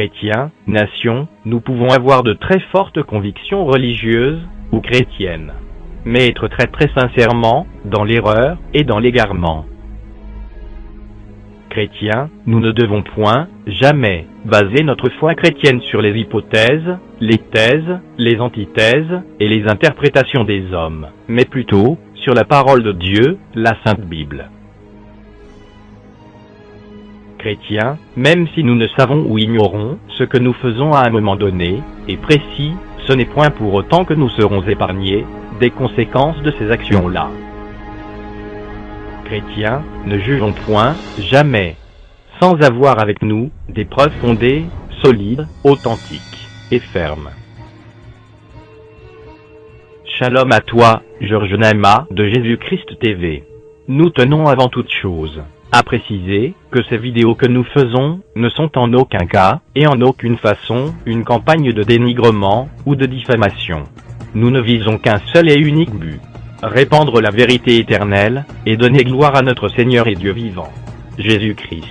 chrétiens, nation, nous pouvons avoir de très fortes convictions religieuses ou chrétiennes, mais être très sincèrement dans l'erreur et dans l'égarement. Chrétiens, nous ne devons point, jamais, baser notre foi chrétienne sur les hypothèses, les thèses, les antithèses et les interprétations des hommes, mais plutôt sur la parole de Dieu, la Sainte Bible. Chrétiens, même si nous ne savons ou ignorons ce que nous faisons à un moment donné, et précis, ce n'est point pour autant que nous serons épargnés des conséquences de ces actions-là. Chrétiens, ne jugeons point, jamais, sans avoir avec nous des preuves fondées, solides, authentiques et fermes. Shalom à toi, Georges Naima de Jésus-Christ TV. Nous tenons avant toute chose à préciser que ces vidéos que nous faisons ne sont en aucun cas et en aucune façon une campagne de dénigrement ou de diffamation. Nous ne visons qu'un seul et unique but: répandre la vérité éternelle et donner gloire à notre Seigneur et Dieu vivant, Jésus-Christ,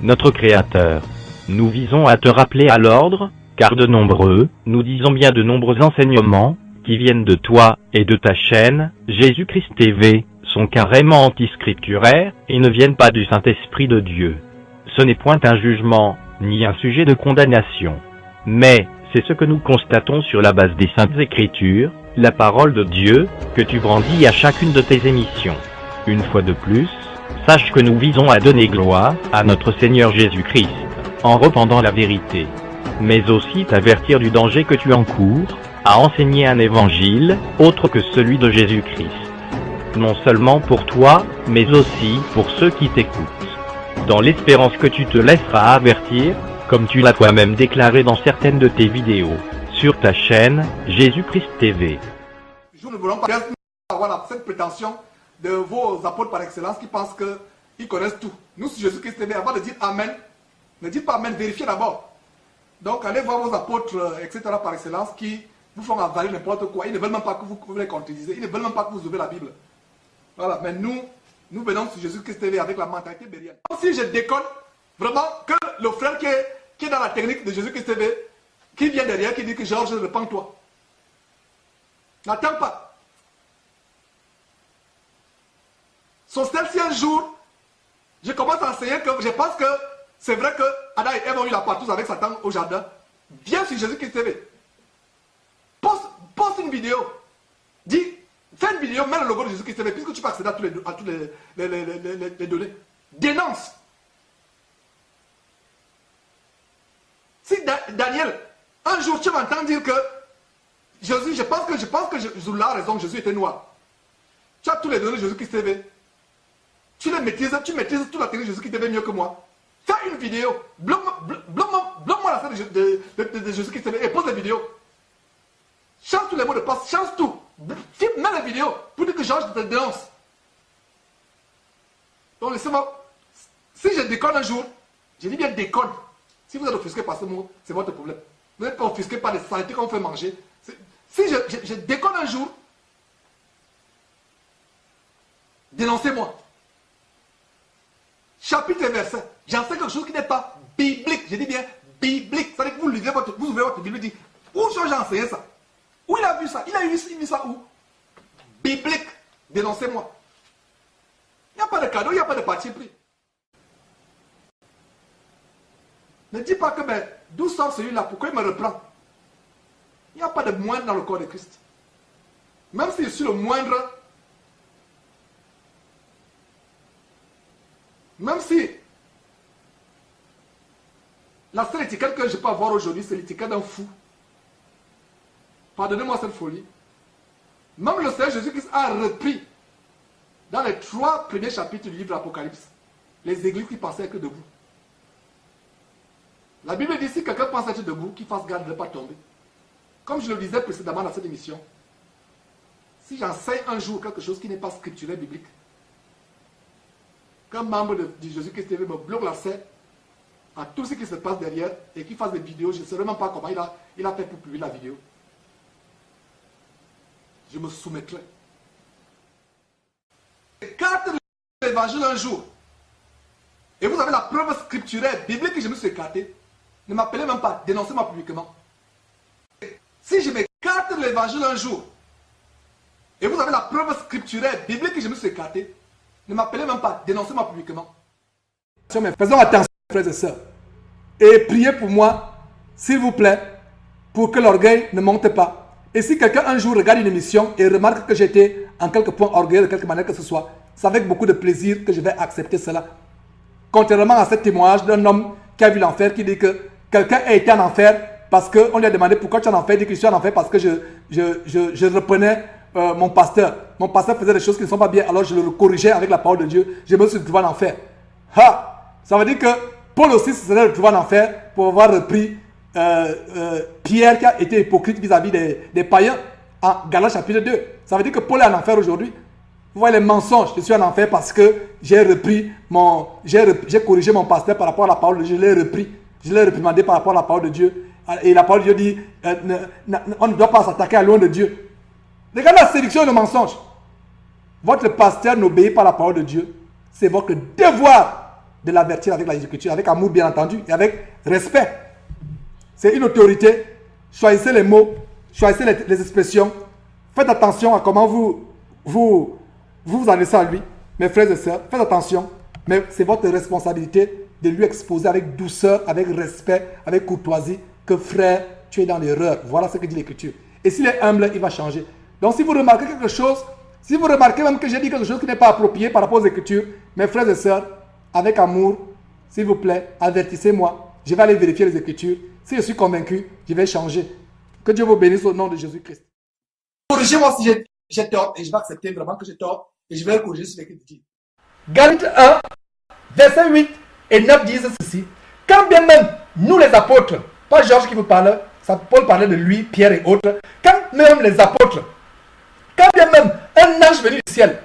notre Créateur. Nous visons à te rappeler à l'ordre, car de nombreux, nous disons bien de nombreux enseignements, qui viennent de toi et de ta chaîne, Jésus-Christ TV, sont carrément antiscripturaires et ne viennent pas du Saint-Esprit de Dieu. Ce n'est point un jugement, ni un sujet de condamnation. Mais, c'est ce que nous constatons sur la base des Saintes Écritures, la parole de Dieu, que tu brandis à chacune de tes émissions. Une fois de plus, sache que nous visons à donner gloire à notre Seigneur Jésus-Christ, en répandant la vérité, mais aussi t'avertir du danger que tu encours à enseigner un évangile autre que celui de Jésus-Christ. Non seulement pour toi, mais aussi pour ceux qui t'écoutent, dans l'espérance que tu te laisseras avertir, comme tu l'as toi-même déclaré dans certaines de tes vidéos, sur ta chaîne Jésus-Christ TV. Nous ne voulons pas avoir cette prétention de vos apôtres par excellence qui pensent qu'ils connaissent tout. Nous, sur Jésus-Christ TV, avant de dire Amen, ne dites pas Amen, vérifiez d'abord. Donc, allez voir vos apôtres, etc. par excellence qui vous font avaler n'importe quoi. Ils ne veulent même pas que vous les contredisez. Ils ne veulent même pas que vous ouvrez la Bible. Voilà, mais nous venons sur Jésus-Christ TV avec la mentalité bérienne. Si je déconne, vraiment, que le frère qui est dans la technique de Jésus-Christ TV, qui vient derrière, qui dit que Georges, repens-toi. N'attends pas. Sauf si un jour, je commence à enseigner que je pense que c'est vrai que Adam et Ève ont eu la partouze avec Satan au jardin. Viens sur Jésus-Christ TV. Poste une vidéo. Dis, fais une vidéo, mets le logo de Jésus-Christ TV, puisque tu peux accéder à toutes les données. Dénonce. Si Daniel, un jour tu m'entends dire que Jésus, je pense que Zoula a raison, Jésus était noir. Tu as tous les données de Jésus-Christ TV. Tu maîtrises toute la technique de Jésus-Christ TV mieux que moi. Fais une vidéo. Bloque-moi la scène de Jésus-Christ TV et pose la vidéo. Change tous les mots de passe, change tout. Mets la vidéo pour dire que Georges te dénonce. Donc laissez-moi. Si je déconne un jour, je dis bien déconne. Si vous êtes offusqué par ce mot, c'est votre problème. Vous n'êtes pas offusqué par les saletés qu'on fait manger. Si je déconne un jour, dénoncez-moi. Chapitre et verset. J'enseigne quelque chose qui n'est pas biblique. Je dis bien biblique. C'est-à-dire que vous ouvrez votre Bible et dites, où j'ai enseigné ça? Où il a vu ça? Il a vu ça où? Biblique. Dénoncez-moi. Il n'y a pas de cadeau, il n'y a pas de parti pris. Ne dis pas que, mais d'où sort celui-là? Pourquoi il me reprend? Il n'y a pas de moindre dans le corps de Christ. Même si je suis le moindre, même si la seule étiquette que je peux avoir aujourd'hui, c'est l'étiquette d'un fou. Pardonnez-moi cette folie. Même le Seigneur Jésus-Christ a repris dans les 3 premiers chapitres du livre de l'Apocalypse les églises qui pensaient être debout. La Bible dit si quelqu'un pense être debout, qu'il fasse garde de ne pas tomber. Comme je le disais précédemment dans cette émission, si j'enseigne un jour quelque chose qui n'est pas scripturel biblique, qu'un membre de Jésus-Christ TV me bloque l'accès à tout ce qui se passe derrière et qu'il fasse des vidéos, je ne sais même pas comment il a fait pour publier la vidéo. Je me soumettrai. Écarte l'évangile un jour. Et vous avez la preuve scripturaire, biblique que je me suis écarté. Ne m'appelez même pas, dénoncez-moi publiquement. Si je m'écarte de l'évangile un jour, et vous avez la preuve scripturaire, biblique que je me suis écarté, ne m'appelez même pas, dénoncez-moi publiquement. Faisons attention, frères et sœurs. Et priez pour moi, s'il vous plaît, pour que l'orgueil ne monte pas. Et si quelqu'un un jour regarde une émission et remarque que j'étais en quelque point orgueilleux de quelque manière que ce soit, c'est avec beaucoup de plaisir que je vais accepter cela. Contrairement à ce témoignage d'un homme qui a vu l'enfer, qui dit que quelqu'un a été en enfer parce qu'on lui a demandé pourquoi tu es en enfer. Il dit que je suis en enfer parce que je reprenais mon pasteur. Mon pasteur faisait des choses qui ne sont pas bien, alors je le corrigeais avec la parole de Dieu. Je me suis retrouvé en enfer. Ça veut dire que Paul aussi se serait retrouvé en enfer pour avoir repris Pierre qui a été hypocrite vis-à-vis des païens en Galates chapitre 2. Ça veut dire que Paul est en enfer aujourd'hui. Vous voyez les mensonges. Je suis en enfer parce que j'ai corrigé mon pasteur par rapport à la parole de Dieu. Je l'ai repris. Je l'ai réprimandé par rapport à la parole de Dieu. Et la parole de Dieu dit on ne doit pas s'attaquer à loin de Dieu. Regardez la séduction et le mensonge. Votre pasteur n'obéit pas à la parole de Dieu. C'est votre devoir de l'avertir avec la Écriture, avec amour bien entendu et avec respect. C'est une autorité. Choisissez les mots, choisissez les expressions. Faites attention à comment vous adressez à lui. Mes frères et sœurs, faites attention. Mais c'est votre responsabilité de lui exposer avec douceur, avec respect, avec courtoisie que frère, tu es dans l'erreur. Voilà ce que dit l'Écriture. Et s'il est humble, il va changer. Donc si vous remarquez quelque chose, si vous remarquez même que j'ai dit quelque chose qui n'est pas approprié par rapport aux Écritures, mes frères et sœurs, avec amour, s'il vous plaît, avertissez-moi. Je vais aller vérifier les Écritures. Si je suis convaincu, je vais changer. Que Dieu vous bénisse au nom de Jésus-Christ. Corrigez-moi si j'ai tort et je vais accepter vraiment que j'ai tort et je vais corriger ce qu'il dit. Galates 1, versets 8 et 9 disent ceci. Quand bien même nous les apôtres, pas Georges qui vous parle, ça, Paul parlait de lui, Pierre et autres, quand même les apôtres, quand bien même un ange venu du ciel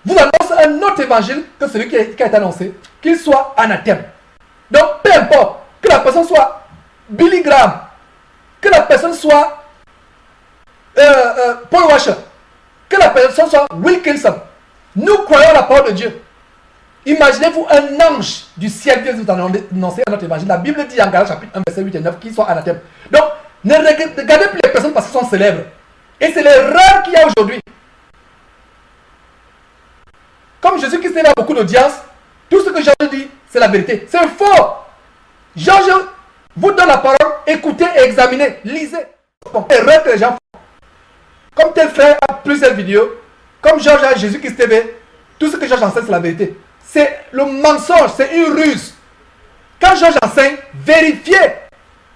vous annonce un autre évangile que celui qui a été annoncé, qu'il soit anathème. Donc peu importe, que la personne soit Billy Graham, que la personne soit Paul Washer, que la personne soit Wilkinson, nous croyons la parole de Dieu. Imaginez-vous un ange du ciel qui vous annoncer un autre évangile. La Bible dit en Galates chapitre 1, verset 8 et 9 qu'il soit anathème. Donc, ne regardez plus les personnes parce qu'elles sont célèbres. Et c'est l'erreur qu'il y a aujourd'hui. Comme Jésus-Christ a beaucoup d'audience, tout ce que Georges dit, c'est la vérité. C'est faux. Georges vous donne la parole, écoutez et examinez, lisez. Erreur que les gens font. Comme tel frère a plusieurs vidéos, comme Georges a Jésus-Christ TV, tout ce que Georges enseigne, c'est la vérité. C'est le mensonge, c'est une ruse. Quand Georges enseigne, vérifiez.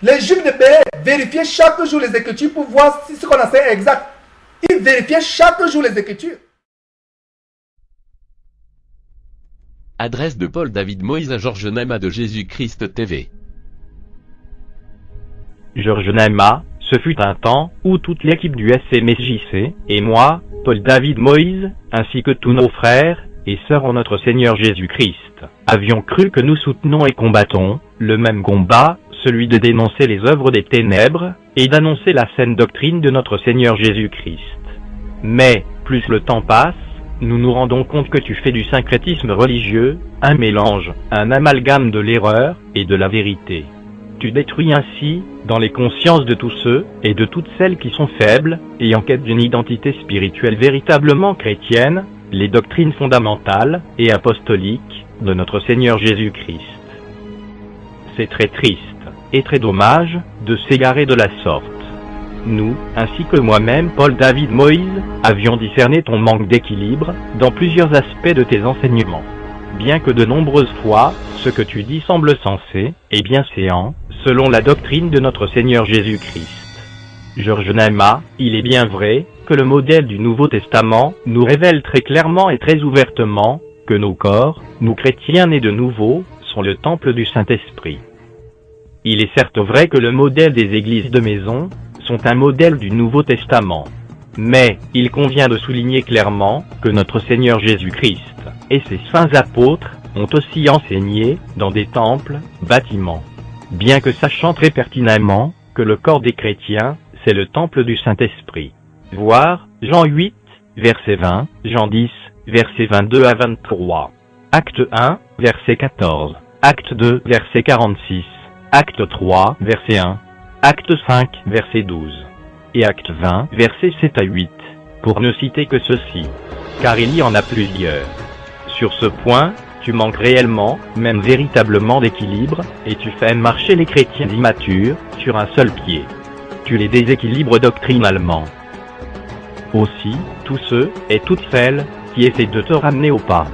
Les juifs de Béret vérifiaient chaque jour les Écritures pour voir si ce qu'on enseigne est exact. Ils vérifiaient chaque jour les Écritures. Adresse de Paul David Moïse à Georges Naima de Jésus-Christ TV. Georges Naima, ce fut un temps où toute l'équipe du SMSJC, et moi, Paul David Moïse, ainsi que tous nos frères et sœurs en notre Seigneur Jésus-Christ, avions cru que nous soutenons et combattons le même combat, celui de dénoncer les œuvres des ténèbres et d'annoncer la saine doctrine de notre Seigneur Jésus-Christ. Mais, plus le temps passe, nous nous rendons compte que tu fais du syncrétisme religieux un mélange, un amalgame de l'erreur et de la vérité. Tu détruis ainsi, dans les consciences de tous ceux et de toutes celles qui sont faibles et en quête d'une identité spirituelle véritablement chrétienne, les doctrines fondamentales et apostoliques de notre Seigneur Jésus-Christ. C'est très triste et très dommage de s'égarer de la sorte. Nous, ainsi que moi-même, Paul David Moïse, avions discerné ton manque d'équilibre dans plusieurs aspects de tes enseignements. Bien que de nombreuses fois, ce que tu dis semble sensé et bienséant, selon la doctrine de notre Seigneur Jésus-Christ. Georges Naima, il est bien vrai que le modèle du Nouveau Testament nous révèle très clairement et très ouvertement que nos corps, nous chrétiens nés de nouveau, sont le temple du Saint-Esprit. Il est certes vrai que le modèle des églises de maison sont un modèle du Nouveau Testament. Mais il convient de souligner clairement que notre Seigneur Jésus-Christ et ses saints apôtres ont aussi enseigné dans des temples, bâtiments. Bien que sachant très pertinemment que le corps des chrétiens, c'est le temple du Saint-Esprit. Voir Jean 8, verset 20, Jean 10, verset 22 à 23. Acte 1, verset 14. Acte 2, verset 46. Acte 3, verset 1. Acte 5, verset 12. Et Acte 20, verset 7 à 8. Pour ne citer que ceci. Car il y en a plusieurs. Sur ce point, tu manques réellement, même véritablement d'équilibre, et tu fais marcher les chrétiens immatures, sur un seul pied. Tu les déséquilibres doctrinalement. Aussi, tous ceux, et toutes celles, qui essaient de te ramener au pas,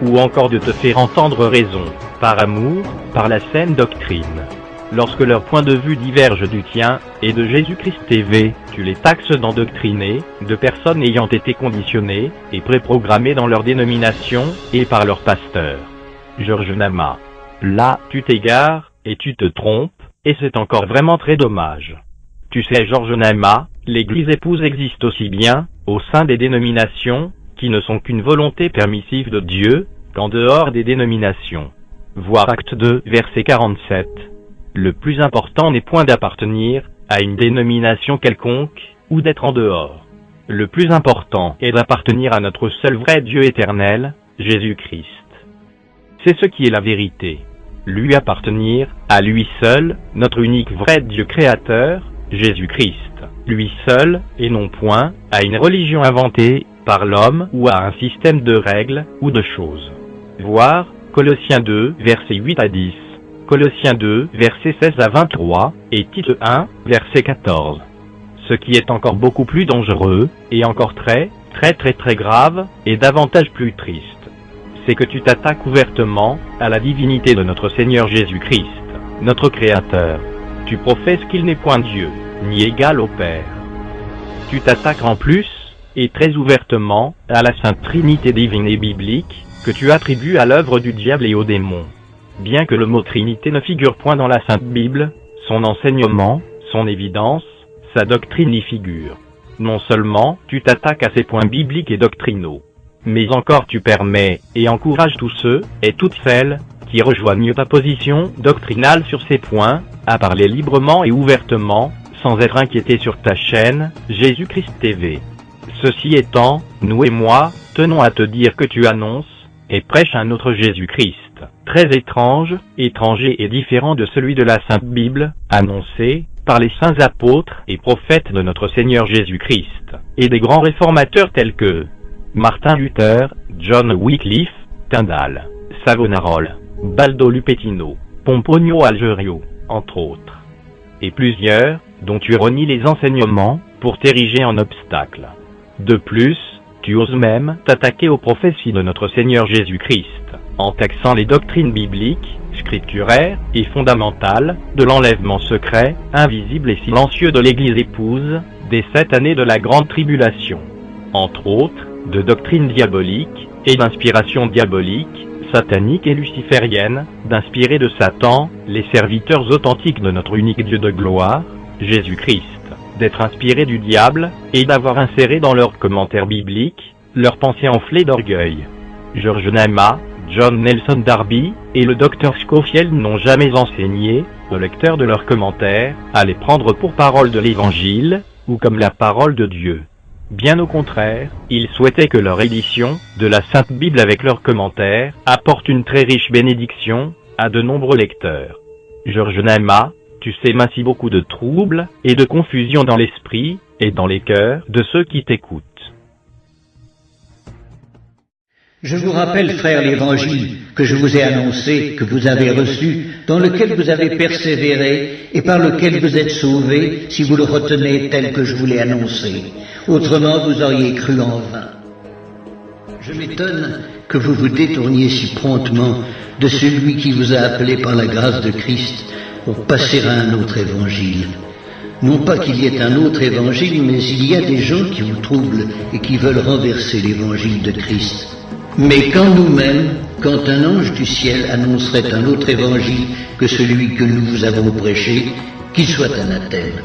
ou encore de te faire entendre raison, par amour, par la saine doctrine. Lorsque leur point de vue diverge du tien, et de Jésus-Christ TV, tu les taxes d'endoctriner, de personnes ayant été conditionnées, et préprogrammées dans leur dénomination, et par leur pasteur. Georges Nama. Là, tu t'égares, et tu te trompes, et c'est encore vraiment très dommage. Tu sais Georges Nama, l'Église épouse existe aussi bien, au sein des dénominations, qui ne sont qu'une volonté permissive de Dieu, qu'en dehors des dénominations. Voir Acte 2, verset 47. Le plus important n'est point d'appartenir à une dénomination quelconque, ou d'être en dehors. Le plus important est d'appartenir à notre seul vrai Dieu éternel, Jésus-Christ. C'est ce qui est la vérité. Lui appartenir, à lui seul, notre unique vrai Dieu créateur, Jésus-Christ. Lui seul, et non point, à une religion inventée par l'homme ou à un système de règles ou de choses. Voir Colossiens 2, versets 8 à 10. Colossiens 2, versets 16 à 23, et Tite 1, verset 14. Ce qui est encore beaucoup plus dangereux, et encore très grave, et davantage plus triste, c'est que tu t'attaques ouvertement à la divinité de notre Seigneur Jésus-Christ, notre Créateur. Tu professes qu'il n'est point Dieu, ni égal au Père. Tu t'attaques en plus, et très ouvertement, à la Sainte Trinité divine et biblique, que tu attribues à l'œuvre du diable et aux démons. Bien que le mot Trinité ne figure point dans la Sainte Bible, son enseignement, son évidence, sa doctrine y figure. Non seulement tu t'attaques à ces points bibliques et doctrinaux, mais encore tu permets et encourages tous ceux et toutes celles qui rejoignent ta position doctrinale sur ces points, à parler librement et ouvertement, sans être inquiétés sur ta chaîne, Jésus-Christ TV. Ceci étant, nous et moi, tenons à te dire que tu annonces et prêches un autre Jésus-Christ, très étrange, étranger et différent de celui de la Sainte Bible, annoncé par les saints apôtres et prophètes de notre Seigneur Jésus-Christ, et des grands réformateurs tels que Martin Luther, John Wycliffe, Tyndale, Savonarola, Baldo Lupetino, Pomponio Algerio, entre autres. Et plusieurs, dont tu renies les enseignements, pour t'ériger en obstacle. De plus, tu oses même t'attaquer aux prophéties de notre Seigneur Jésus-Christ, en taxant les doctrines bibliques, scripturaires et fondamentales, de l'enlèvement secret, invisible et silencieux de l'Église épouse, des 7 années de la grande tribulation. Entre autres, de doctrines diaboliques, et d'inspiration diabolique, satanique et luciférienne, d'inspirer de Satan, les serviteurs authentiques de notre unique Dieu de gloire, Jésus-Christ, d'être inspirés du diable, et d'avoir inséré dans leurs commentaires bibliques, leurs pensées enflées d'orgueil. Georges Nama, John Nelson Darby, et le Dr Scofield n'ont jamais enseigné, aux lecteurs de leurs commentaires, à les prendre pour parole de l'Évangile, ou comme la parole de Dieu. Bien au contraire, ils souhaitaient que leur édition, de la Sainte Bible avec leurs commentaires, apporte une très riche bénédiction, à de nombreux lecteurs. Georges Nama, tu sèmes ainsi beaucoup de troubles, et de confusion dans l'esprit, et dans les cœurs, de ceux qui t'écoutent. Je vous rappelle, frères, l'Évangile que je vous ai annoncé, que vous avez reçu, dans lequel vous avez persévéré, et par lequel vous êtes sauvés, si vous le retenez tel que je vous l'ai annoncé. Autrement, vous auriez cru en vain. Je m'étonne que vous vous détourniez si promptement de celui qui vous a appelé par la grâce de Christ pour passer à un autre évangile. Non pas qu'il y ait un autre évangile, mais il y a des gens qui vous troublent et qui veulent renverser l'évangile de Christ. Mais quand nous-mêmes, quand un ange du ciel annoncerait un autre évangile que celui que nous vous avons prêché, qu'il soit anathème.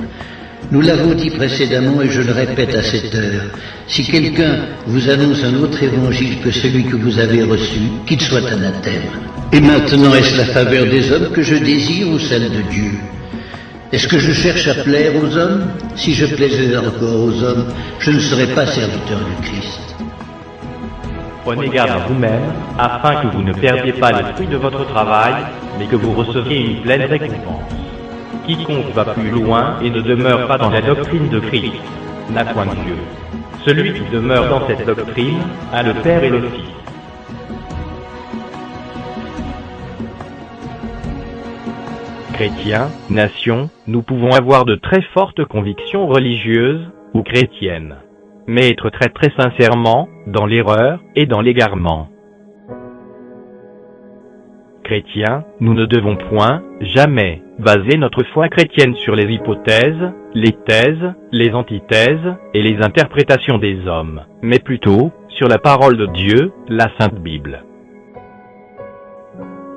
Nous l'avons dit précédemment et je le répète à cette heure, si quelqu'un vous annonce un autre évangile que celui que vous avez reçu, qu'il soit anathème. Et maintenant, est-ce la faveur des hommes que je désire ou celle de Dieu? Est-ce que je cherche à plaire aux hommes? Si je plaisais encore aux hommes, je ne serais pas serviteur du Christ. Prenez garde à vous-même, afin que vous ne perdiez pas le fruit de votre travail, mais que vous receviez une pleine récompense. Quiconque va plus loin et ne demeure pas dans la doctrine de Christ n'a point de Dieu. Celui qui demeure dans cette doctrine a le Père et le Fils. Chrétiens, nation, nous pouvons avoir de très fortes convictions religieuses ou chrétiennes, mais être très sincèrement dans l'erreur et dans l'égarement. Chrétiens, nous ne devons point, jamais, baser notre foi chrétienne sur les hypothèses, les thèses, les antithèses et les interprétations des hommes, mais plutôt sur la parole de Dieu, la Sainte Bible.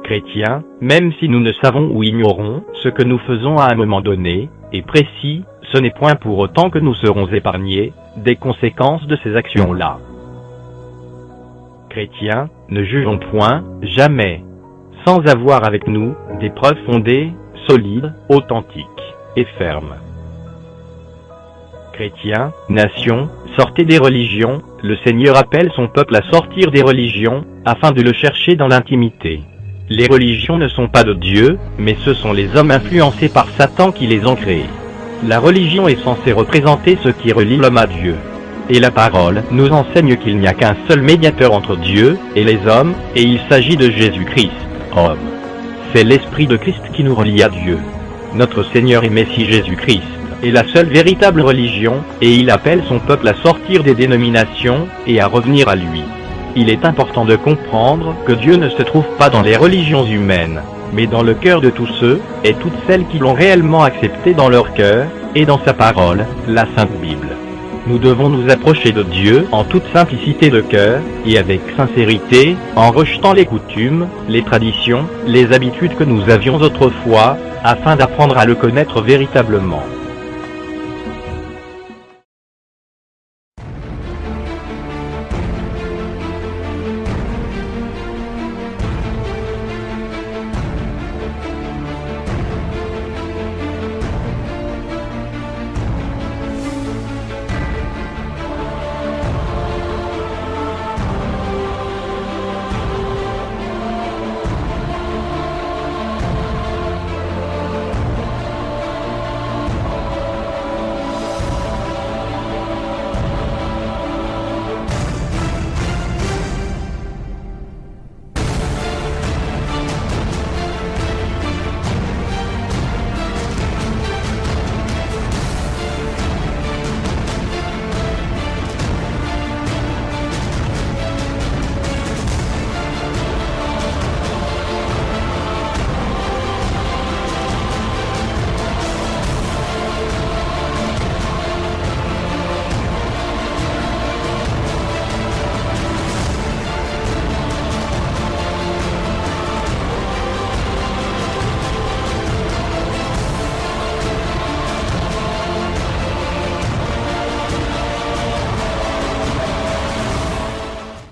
Chrétiens, même si nous ne savons ou ignorons ce que nous faisons à un moment donné, et précis, ce n'est point pour autant que nous serons épargnés des conséquences de ces actions-là. Chrétiens, ne jugeons point, jamais, sans avoir avec nous des preuves fondées, solides, authentiques et fermes. Chrétiens, nation, sortez des religions, le Seigneur appelle son peuple à sortir des religions, afin de le chercher dans l'intimité. Les religions ne sont pas de Dieu, mais ce sont les hommes influencés par Satan qui les ont créées. La religion est censée représenter ce qui relie l'homme à Dieu. Et la parole nous enseigne qu'il n'y a qu'un seul médiateur entre Dieu et les hommes, et il s'agit de Jésus-Christ, homme. C'est l'Esprit de Christ qui nous relie à Dieu. Notre Seigneur et Messie Jésus-Christ est la seule véritable religion, et il appelle son peuple à sortir des dénominations et à revenir à lui. Il est important de comprendre que Dieu ne se trouve pas dans les religions humaines, mais dans le cœur de tous ceux et toutes celles qui l'ont réellement accepté dans leur cœur, et dans sa parole, la Sainte Bible. Nous devons nous approcher de Dieu en toute simplicité de cœur, et avec sincérité, en rejetant les coutumes, les traditions, les habitudes que nous avions autrefois, afin d'apprendre à le connaître véritablement.